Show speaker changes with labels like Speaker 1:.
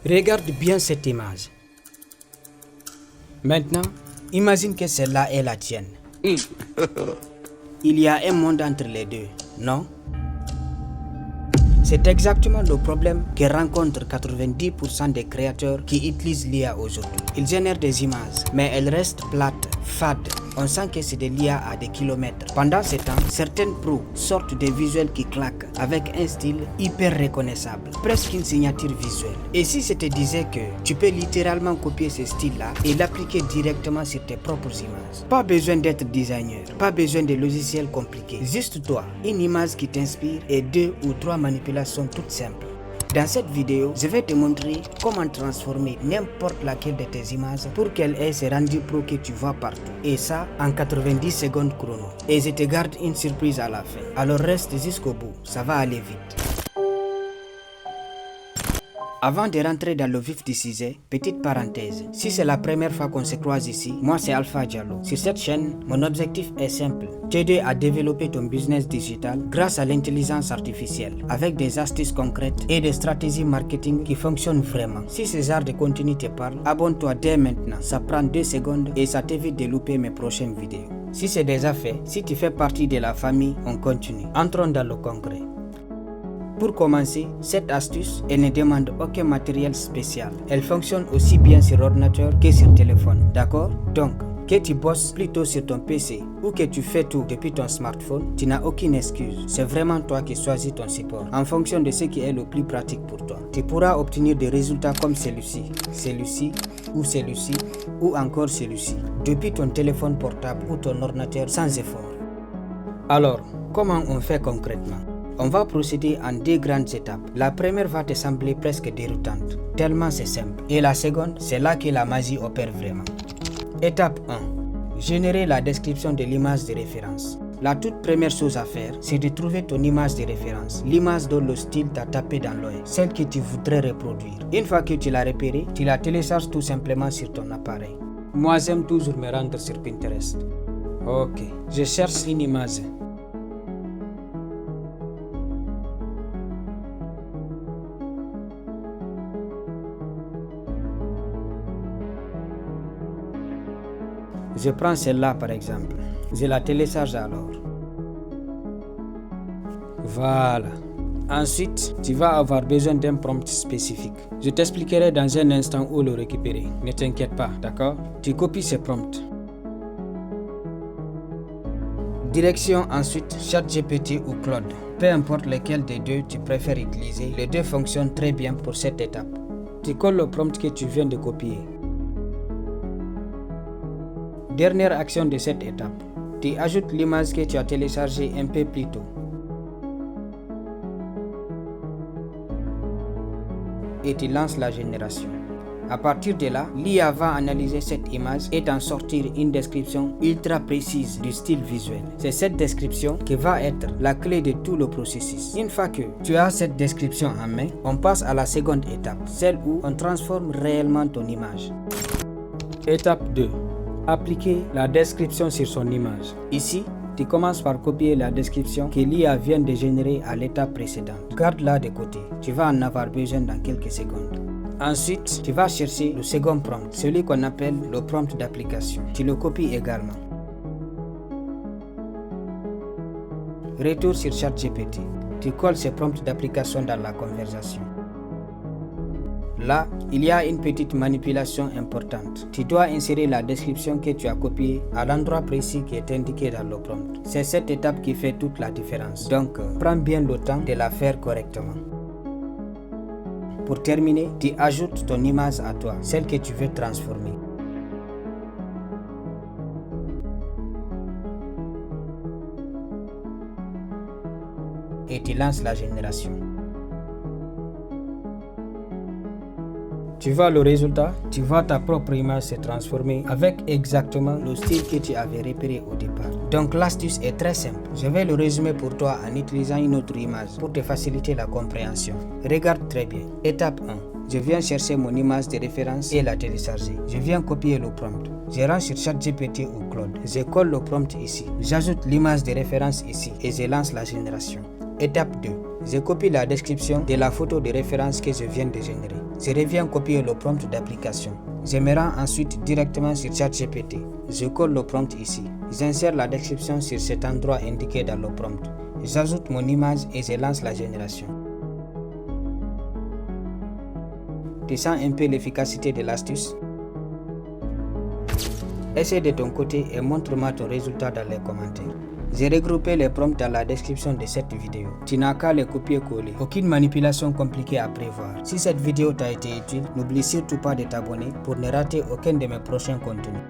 Speaker 1: Regarde bien cette image. Maintenant, imagine que celle-là est la tienne. Il y a un monde entre les deux, non? C'est exactement le problème que rencontrent 90% des créateurs qui utilisent l'IA aujourd'hui. Ils génèrent des images, mais elles restent plates, fades. On sent que c'est de l'IA à des kilomètres. Pendant ce temps, certaines pros sortent des visuels qui claquent avec un style hyper reconnaissable, presque une signature visuelle. Et si je te disais que tu peux littéralement copier ce style-là et l'appliquer directement sur tes propres images? Pas besoin d'être designer, pas besoin de logiciels compliqués. Juste toi, une image qui t'inspire et 2 ou 3 manipulations toutes simples. Dans cette vidéo, je vais te montrer comment transformer n'importe laquelle de tes images pour qu'elle ait ce rendu pro que tu vois partout. Et ça, en 90 secondes chrono. Et je te garde une surprise à la fin. Alors reste jusqu'au bout, ça va aller vite. Avant de rentrer dans le vif du sujet, petite parenthèse. Si c'est la première fois qu'on se croise ici, moi c'est Alpha Diallo. Sur cette chaîne, mon objectif est simple. T'aider à développer ton business digital grâce à l'intelligence artificielle, avec des astuces concrètes et des stratégies marketing qui fonctionnent vraiment. Si ce genre de contenu te parle, abonne-toi dès maintenant. Ça prend 2 secondes et ça t'évite de louper mes prochaines vidéos. Si c'est déjà fait, si tu fais partie de la famille, on continue. Entrons dans le concret. Pour commencer, cette astuce, elle ne demande aucun matériel spécial. Elle fonctionne aussi bien sur ordinateur que sur téléphone, d'accord? Donc, que tu bosses plutôt sur ton PC ou que tu fais tout depuis ton smartphone, tu n'as aucune excuse. C'est vraiment toi qui choisis ton support en fonction de ce qui est le plus pratique pour toi. Tu pourras obtenir des résultats comme celui-ci, celui-ci ou encore celui-ci depuis ton téléphone portable ou ton ordinateur sans effort. Alors, comment on fait concrètement? On va procéder en 2 grandes étapes. La première va te sembler presque déroutante, tellement c'est simple. Et la seconde, c'est là que la magie opère vraiment. Étape 1. Générer la description de l'image de référence. La toute première chose à faire, c'est de trouver ton image de référence, l'image dont le style t'a tapé dans l'œil, celle que tu voudrais reproduire. Une fois que tu l'as repérée, tu la télécharges tout simplement sur ton appareil. Moi, j'aime toujours me rendre sur Pinterest. Ok, je cherche une image. Je prends celle-là par exemple. Je la télécharge alors. Voilà. Ensuite, tu vas avoir besoin d'un prompt spécifique. Je t'expliquerai dans un instant où le récupérer. Ne t'inquiète pas, d'accord? Tu copies ce prompt. Direction ensuite ChatGPT ou Claude. Peu importe lequel des deux tu préfères utiliser, les deux fonctionnent très bien pour cette étape. Tu colles le prompt que tu viens de copier. Dernière action de cette étape, tu ajoutes l'image que tu as téléchargée un peu plus tôt. Et tu lances la génération. À partir de là, l'IA va analyser cette image et t'en sortir une description ultra précise du style visuel. C'est cette description qui va être la clé de tout le processus. Une fois que tu as cette description en main, on passe à la seconde étape, celle où on transforme réellement ton image. Étape 2. Appliquer la description sur son image. Ici, tu commences par copier la description que l'IA vient de générer à l'étape précédente. Garde-la de côté, tu vas en avoir besoin dans quelques secondes. Ensuite, tu vas chercher le second prompt, celui qu'on appelle le prompt d'application. Tu le copies également. Retour sur ChatGPT. Tu colles ce prompt d'application dans la conversation. Là, il y a une petite manipulation importante. Tu dois insérer la description que tu as copiée à l'endroit précis qui est indiqué dans le prompt. C'est cette étape qui fait toute la différence. Donc, prends bien le temps de la faire correctement. Pour terminer, tu ajoutes ton image à toi, celle que tu veux transformer. Et tu lances la génération. Tu vois le résultat, tu vois ta propre image se transformer avec exactement le style que tu avais repéré au départ. Donc l'astuce est très simple. Je vais le résumer pour toi en utilisant une autre image pour te faciliter la compréhension. Regarde très bien. Étape 1. Je viens chercher mon image de référence et la télécharger. Je viens copier le prompt. Je rentre sur ChatGPT ou Claude. Je colle le prompt ici. J'ajoute l'image de référence ici et je lance la génération. Étape 2. Je copie la description de la photo de référence que je viens de générer. Je reviens copier le prompt d'application. Je me rends ensuite directement sur ChatGPT. Je colle le prompt ici. J'insère la description sur cet endroit indiqué dans le prompt. J'ajoute mon image et je lance la génération. Tu sens un peu l'efficacité de l'astuce? Essaie de ton côté et montre-moi ton résultat dans les commentaires. J'ai regroupé les prompts dans la description de cette vidéo. Tu n'as qu'à les copier-coller. Aucune manipulation compliquée à prévoir. Si cette vidéo t'a été utile, n'oublie surtout pas de t'abonner pour ne rater aucun de mes prochains contenus.